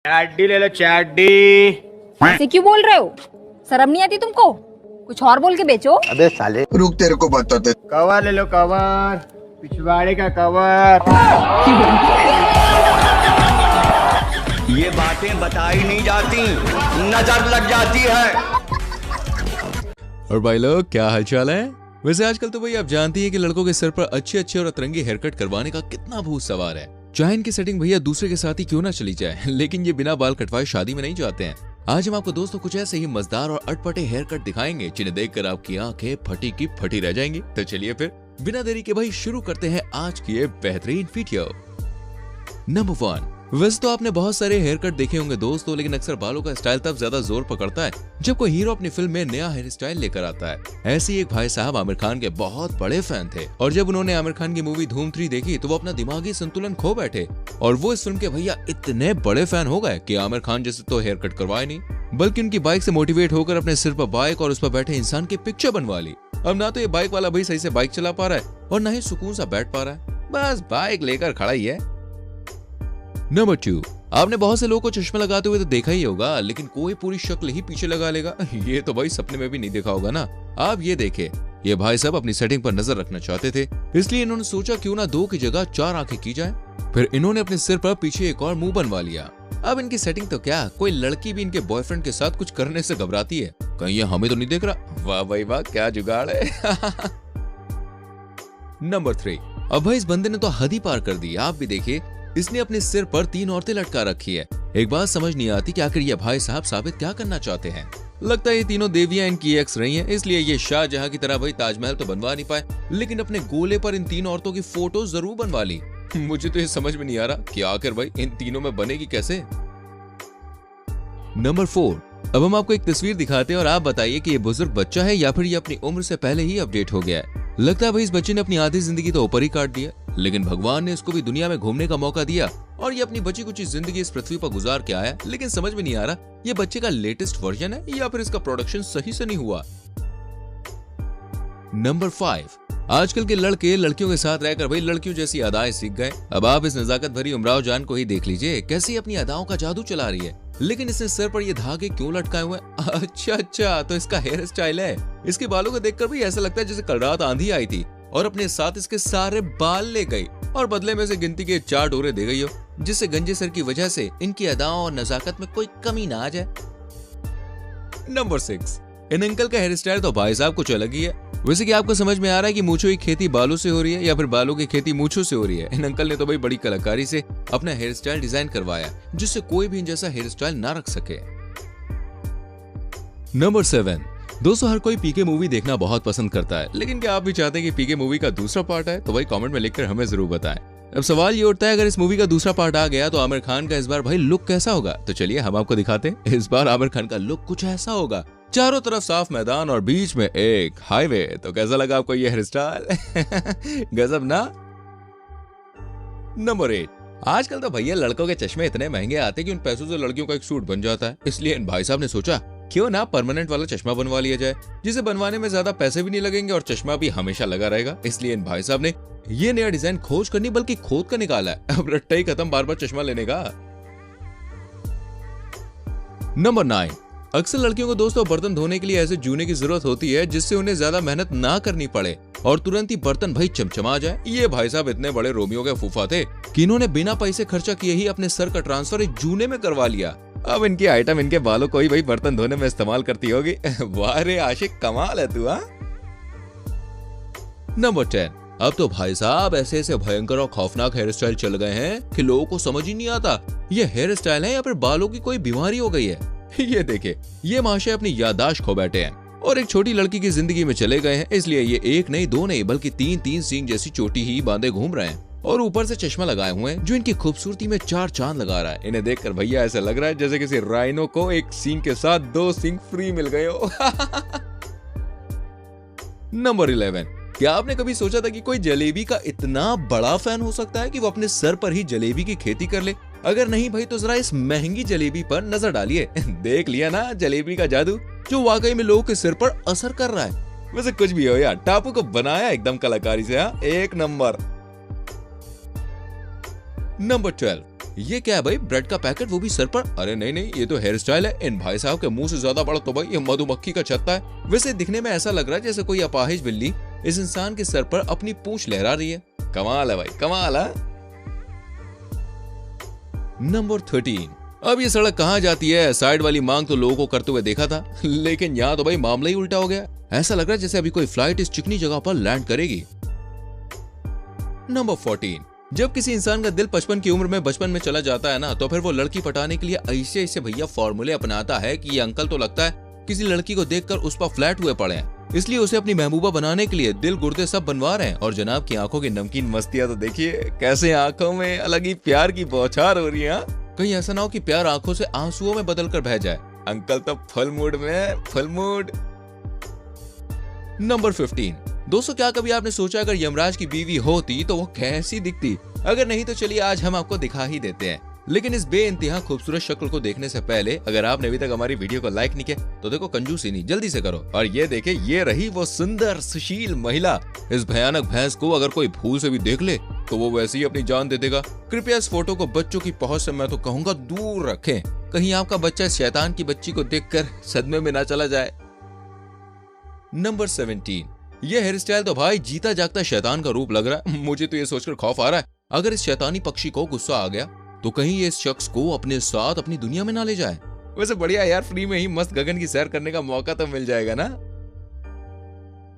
चैड्डी ले लो चैड्डी। ऐसे क्यों बोल रहे हो? शर्म नहीं आती तुमको? कुछ और बोल के बेचो। अबे साले रुक, तेरे को बताते। कवर ले लो कवर, पिछवाड़े का कवर। ये बातें बताई नहीं जाती, नजर लग जाती है। और भाई लोग क्या हालचाल है? वैसे आजकल तो भाई आप जानती हैं कि लड़कों के सर पर अच्छे अच्छे और अतरंगी हेयर कट करवाने का कितना भूत सवार है। चाहे इनकी सेटिंग भैया दूसरे के साथ ही क्यों ना चली जाए, लेकिन ये बिना बाल कटवाए शादी में नहीं जाते हैं। आज हम आपको दोस्तों कुछ ऐसे ही मजेदार और अटपटे हेयर कट दिखाएंगे जिन्हें देखकर आपकी आंखें फटी की फटी रह जाएंगी। तो चलिए फिर बिना देरी के भाई शुरू करते हैं आज की ये बेहतरीन वीडियो। नंबर 1। वैसे तो आपने बहुत सारे हेयर कट देखे होंगे दोस्तों, लेकिन अक्सर बालों का स्टाइल तब ज्यादा जोर पकड़ता है जब कोई हीरो अपनी फिल्म में नया हेयर स्टाइल लेकर आता है। ऐसे ही एक भाई साहब आमिर खान के बहुत बड़े फैन थे और जब उन्होंने आमिर खान की मूवी धूम 3 देखी तो वो अपना दिमागी संतुलन खो बैठे और वो इस फिल्म के भैया इतने बड़े फैन हो गए कि आमिर खान जैसे तो हेयर कट करवाए नहीं, बल्कि उनकी बाइक से मोटिवेट होकर अपने सिर पर बाइक और उस पर बैठे इंसान की पिक्चर बनवा ली। अब ना तो ये बाइक वाला भाई सही से बाइक चला पा रहा है और ना ही सुकून सा बैठ पा रहा है, बस बाइक लेकर खड़ा ही है। नंबर 2। आपने बहुत से लोगों को चश्मा लगाते हुए तो देखा ही होगा, लेकिन कोई पूरी शक्ल ही पीछे लगा लेगा, ये तो भाई सपने में भी नहीं देखा होगा ना। आप ये देखे, ये भाई साहब अपनी सेटिंग पर नजर रखना चाहते थे, इसलिए इन्होंने सोचा क्यों ना 2 की जगह 4 आंखें की जाए। फिर इन्होंने अपने सिर पर पीछे एक और मुंह बनवा लिया। अब इनकी सेटिंग तो क्या, कोई लड़की भी इनके बॉयफ्रेंड के साथ कुछ करने से घबराती है, कहीं ये हमें तो नहीं देख रहा। वाह भाई वाह, क्या जुगाड़ है। नंबर 3। अब भाई इस बंदे ने तो हद ही पार कर दी। आप भी देखिए, इसने अपने सिर पर 3 औरतें लटका रखी है। एक बात समझ नहीं आती कि आखिर ये भाई साहब साबित क्या करना चाहते हैं। लगता है ये तीनों देवियां इनकी एक्स रही हैं, इसलिए ये शाहजहां की तरह भाई ताजमहल तो बनवा नहीं पाए, लेकिन अपने गोले पर इन 3 औरतों की फोटो जरूर बनवा ली। मुझे तो ये समझ में नहीं आ रहा कि आखिर भाई इन तीनों में बनेगी कैसे। नंबर 4। अब हम आपको एक तस्वीर दिखाते हैं और आप बताइए कि ये बुजुर्ग बच्चा है या फिर ये अपनी उम्र से पहले ही अपडेट हो गया है। लगता है भाई इस बच्चे ने अपनी आधी जिंदगी तो ऊपर ही काट दिया, लेकिन भगवान ने इसको भी दुनिया में घूमने का मौका दिया और ये अपनी बची कुछ जिंदगी इस पृथ्वी पर गुजार के आया। लेकिन समझ में नहीं आ रहा ये बच्चे का लेटेस्ट वर्जन है या फिर इसका प्रोडक्शन सही से नहीं हुआ। नंबर 5। आजकल के लड़के लड़कियों के साथ रहकर भाई लड़कियों जैसी अदाएं सीख गए। अब आप इस नजाकत भरी उमराव जान को ही देख लीजिए, कैसी अपनी अदाओं का जादू चला रही है, लेकिन इसने सर पर ये धागे क्यों लटकाए हुए हैं? अच्छा, तो इसका हेयर स्टाइल है। इसके बालों को देखकर भी ऐसा लगता है जैसे कल रात आंधी आई थी और अपने साथ इसके सारे बाल ले गई और बदले में से गिनती के 4 डोरे दे गई हो, जिससे गंजे सर की वजह से इनकी अदाओं और नजाकत में कोई कमी ना आ जाए। नंबर 6। इन अंकल का हेयर स्टाइल तो भाई साहब कुछ अलग ही है। वैसे कि आपको समझ में आ रहा है कि मूंछों की खेती बालों से हो रही है या फिर बालों की खेती मूंछों से हो रही है। इन अंकल ने तो भाई बड़ी कलाकारी से अपना हेयर स्टाइल डिजाइन करवाया जिससे कोई भी इन जैसा हेयर स्टाइल ना रख सके। नंबर 7। दोस्तों हर कोई पीके मूवी देखना बहुत पसंद करता है, लेकिन क्या आप भी चाहते हैं कि पीके मूवी का दूसरा पार्ट है? तो भाई कमेंट में लिखकर हमें जरूर बताएं। अब सवाल ये उठता है, अगर इस मूवी का दूसरा पार्ट आ गया तो आमिर खान का इस बार भाई लुक कैसा होगा? तो चलिए हम आपको दिखाते हैं। इस बार आमिर खान का लुक कुछ ऐसा होगा, चारों तरफ साफ मैदान और बीच में एक हाईवे। तो कैसा लगा आपको ये हेयर स्टाइल? गजब ना। नंबर 8। आजकल तो भैया लड़कों के चश्मे इतने महंगे आते कि उन पैसों से लड़कियों का एक सूट बन जाता है, इसलिए इन भाई साहब ने सोचा क्यों ना परमानेंट वाला चश्मा बनवा लिया जाए, जिसे बनवाने में ज्यादा पैसे भी नहीं लगेंगे और चश्मा भी हमेशा लगा रहेगा। इसलिए इन भाई साहब ने ये नया डिजाइन खोज करनी बल्कि खोद कर निकाला है। अब रट्टा ही खत्म बार बार चश्मा लेने का। नंबर 9। अक्सर लड़कियों को दोस्तों बर्तन धोने के लिए ऐसे जूने की जरूरत होती है जिससे उन्हें ज्यादा मेहनत ना करनी पड़े और तुरंत ही बर्तन भाई चमचमा जाए। ये भाई साहब इतने बड़े रोमियो के फूफा थे कि इन्होंने बिना पैसे खर्चा किए ही अपने सर का ट्रांसफर एक जूने में करवा लिया। अब इनकी आइटम इनके बालों को ही भाई बर्तन धोने में इस्तेमाल करती होगी। वाह रे आशिक, कमाल है तू। नंबर 10। अब तो भाई साहब ऐसे ऐसे भयंकर और खौफनाक हेयर स्टाइल चल गए हैं कि लोगों को समझ ही नहीं आता ये हेयर स्टाइल है या फिर बालों की कोई बीमारी हो गई है। ये देखे, ये महाशय अपनी याददाश्त खो बैठे हैं और एक छोटी लड़की की जिंदगी में चले गए हैं, इसलिए ये 1 नहीं 2 नहीं बल्कि 3 सींग जैसी चोटी ही बांधे घूम रहे हैं और ऊपर से चश्मा लगाए हुए हैं जो इनकी खूबसूरती में 4 चांद लगा रहा है। इन्हें देखकर भैया ऐसा लग रहा है जैसे किसी राइनो को 1 सींग के साथ 2 सींग फ्री मिल गए हो। नंबर 11। क्या आपने कभी सोचा था कि कोई जलेबी का इतना बड़ा फैन हो सकता है कि वो अपने सर पर ही जलेबी की खेती कर ले? अगर नहीं भाई तो जरा इस महंगी जलेबी पर नजर डालिए। देख लिया ना जलेबी का जादू, जो वाकई में लोगों के सिर पर असर कर रहा है। वैसे कुछ भी हो यार, टापू को बनाया एकदम कलाकारी से। एक नंबर। नंबर 12। ये क्या है भाई, ब्रेड का पैकेट, वो भी सर पर? अरे नहीं नहीं, ये तो हेयर स्टाइल है। इन भाई साहब के मुंह से ज्यादा बड़ा तो भाई ये मधुमक्खी का छत्ता है। वैसे दिखने में ऐसा लग रहा है जैसे कोई अपाहिज बिल्ली इस इंसान के सर पर अपनी पूंछ लहरा रही है। कमाल है भाई, कमाल है। नंबर 13। अब ये सड़क कहाँ जाती है? साइड वाली मांग तो लोगों को करते हुए देखा था, लेकिन यहाँ तो भाई मामला ही उल्टा हो गया। ऐसा लग रहा है जैसे अभी कोई फ्लाइट इस चिकनी जगह पर लैंड करेगी। नंबर 14। जब किसी इंसान का दिल 55 की उम्र में बचपन में चला जाता है ना, तो फिर वो लड़की पटाने के लिए ऐसे ऐसे भैया फॉर्मूले अपनाता है कि ये अंकल तो लगता है किसी लड़की को देखकर उस पर फ्लैट हुए पड़े हैं, इसलिए उसे अपनी महबूबा बनाने के लिए दिल गुर्दे सब बनवा रहे हैं। और जनाब की आंखों की नमकीन मस्तियां तो देखिए, कैसे आंखों में अलग ही प्यार की बौछार हो रही है। कहीं ऐसा ना हो कि प्यार आंखों से आंसुओं में बदल कर बह जाए। अंकल तो फुल मूड में, फुल मूड। नंबर 15। दोस्तों, क्या कभी आपने सोचा अगर यमराज की बीवी होती तो वो कैसी दिखती? अगर नहीं तो चलिए आज हम आपको दिखा ही देते हैं। लेकिन इस बेइंतहा खूबसूरत शक्ल को देखने से पहले अगर आपने अभी तक हमारी वीडियो को लाइक नहीं किया तो देखो कंजूसी नहीं, जल्दी से करो। और ये देखे, ये रही वो सुंदर सुशील महिला। इस भयानक भैंस को अगर कोई भूल से भी देख ले तो वो वैसे ही अपनी जान दे देगा। कृपया इस फोटो को बच्चों की पहुंच से मैं तो कहूंगा दूर रखें, कहीं आपका बच्चा इस शैतान की बच्ची को देखकर सदमे में ना चला जाए। नंबर 17। ये हेयर स्टाइल तो भाई जीता जागता शैतान का रूप लग रहा है। मुझे तो ये सोचकर खौफ आ रहा है, अगर इस शैतानी पक्षी को गुस्सा आ गया तो कहीं ये इस शख्स को अपने साथ अपनी दुनिया में ना ले जाए। वैसे बढ़िया यार, फ्री में ही मस्त गगन की सैर करने का मौका तो मिल जाएगा ना।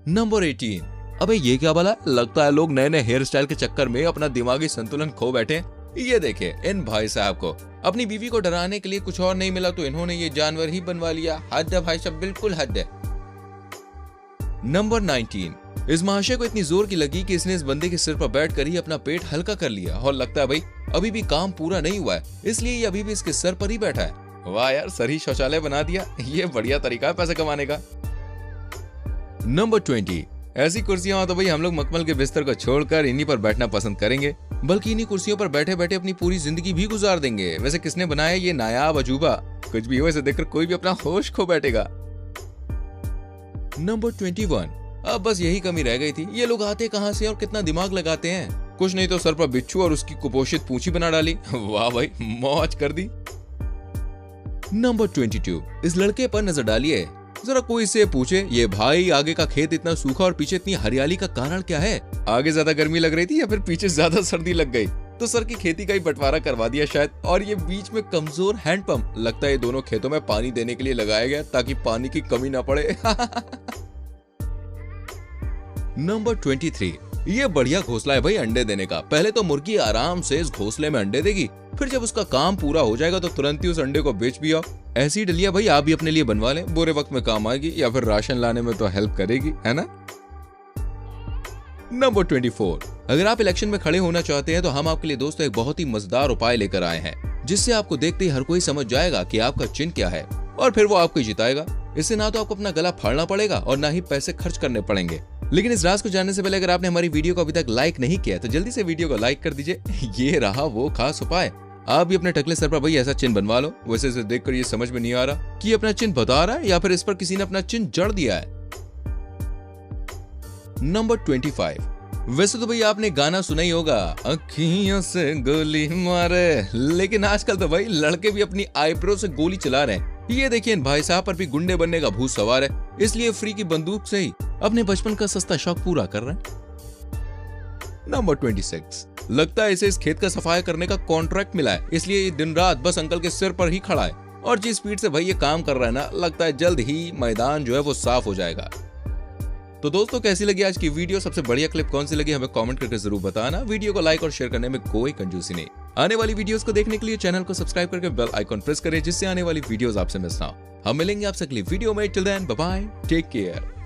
नंबर 18। अबे ये क्या भला, लगता है लोग नए नए हेयर स्टाइल के चक्कर में अपना दिमागी संतुलन खो बैठे। ये देखे, इन भाई साहब को अपनी बीवी को डराने के लिए कुछ और नहीं मिला तो इन्होंने ये जानवर ही बनवा लिया। हद है भाई साहब, बिल्कुल हद है। नंबर 19। इस महाशय को इतनी जोर की लगी कि इसने इस बंदे के सिर पर बैठकर ही अपना पेट हल्का कर लिया और लगता है भाई अभी भी काम पूरा नहीं हुआ है, इसलिए ये अभी भी इसके सर पर ही बैठा है। वाह यार, सर ही शौचालय बना दिया, ये बढ़िया तरीका है पैसे कमाने का। नंबर 20। ऐसी कुर्सियां हो तो भाई हम लोग मखमल के बिस्तर को छोड़कर इन्हीं पर बैठना पसंद करेंगे, बल्कि इन्हीं कुर्सियों पर बैठे बैठे अपनी पूरी जिंदगी भी गुजार देंगे। वैसे किसने बनाया ये नायाब अजूबा? कुछ भी हो, इसे देखकर कोई भी अपना होश खो बैठेगा। नंबर 21। अब बस यही कमी रह गई थी, ये लोग आते कहां से और कितना दिमाग लगाते हैं। कुछ नहीं तो सर पर बिच्छू और उसकी कुपोषित पूंछी बना डाली। वाह भाई, मौज कर दी। नंबर 22। इस लड़के पर नजर डालिए, जरा कोई से पूछे ये भाई आगे का खेत इतना सूखा और पीछे इतनी हरियाली का कारण क्या है? आगे ज्यादा गर्मी लग रही थी या फिर पीछे ज्यादा सर्दी लग गई? तो सर की खेती का ही बंटवारा करवा दिया शायद। और ये बीच में कमजोर हैंडपंप, लगता है ये दोनों खेतों में पानी देने के लिए लगाया गया ताकि पानी की कमी ना पड़े। नंबर 23। ये बढ़िया घोंसला है भाई अंडे देने का। पहले तो मुर्गी आराम से इस घोंसले में अंडे देगी, फिर जब उसका काम पूरा हो जाएगा तो तुरंत ही उस अंडे को बेच भी आओ। ऐसी डलिया भाई आप भी अपने लिए बनवा लें, बुरे वक्त में काम आएगी या फिर राशन लाने में तो हेल्प करेगी, है ना। नंबर 24। अगर आप इलेक्शन में खड़े होना चाहते हैं तो हम आपके लिए दोस्तों एक बहुत ही मजेदार उपाय लेकर आए हैं, जिससे आपको देखते ही हर कोई समझ जाएगा कि आपका चिन्ह क्या है और फिर वो आपको जिताएगा। इससे ना तो आपको अपना गला फाड़ना पड़ेगा और ना ही पैसे खर्च करने पड़ेंगे। लेकिन इस राज को जानने से पहले अगर आपने हमारी वीडियो को अभी तक लाइक नहीं किया तो जल्दी से वीडियो को लाइक कर दीजिए। ये रहा वो खास उपाय। आप भी अपने टकले सर पर भाई ऐसा चिन्ह बनवा लो। वैसे इसे देखकर ये समझ में नहीं आ रहा कि अपना चिन्ह बता रहा है या फिर इस पर किसी ने अपना चिन्ह जड़ दिया है। नंबर 25। वैसे तो भाई आपने गाना सुना ही होगा, अखियों से गोली मारे, लेकिन आजकल तो भाई लड़के भी अपनी आईब्रो से गोली चला रहे हैं। ये देखिए, इन भाई साहब पर भी गुंडे बनने का भूत सवार है, इसलिए फ्री की बंदूक से ही अपने बचपन का सस्ता शौक पूरा कर रहे हैं। नंबर 26। लगता है इसे इस खेत का सफाई करने का कॉन्ट्रैक्ट मिला है, इसलिए ये दिन रात बस अंकल के सिर पर ही खड़ा है। और जिस स्पीड से भाई ये काम कर रहा है ना, लगता है जल्द ही मैदान जो है वो साफ हो जाएगा। तो दोस्तों, कैसी लगी आज की वीडियो? सबसे बढ़िया क्लिप कौन सी लगी हमें कमेंट करके जरूर बताना। वीडियो को लाइक और शेयर करने में कोई कंजूसी नहीं। आने वाली वीडियोस को देखने के लिए चैनल को सब्सक्राइब करके बेल आइकॉन प्रेस करें, जिससे आने वाली वीडियोस आपसे मिस ना हो। हम मिलेंगे आपसे अगली वीडियो में। Till then bye bye, take care.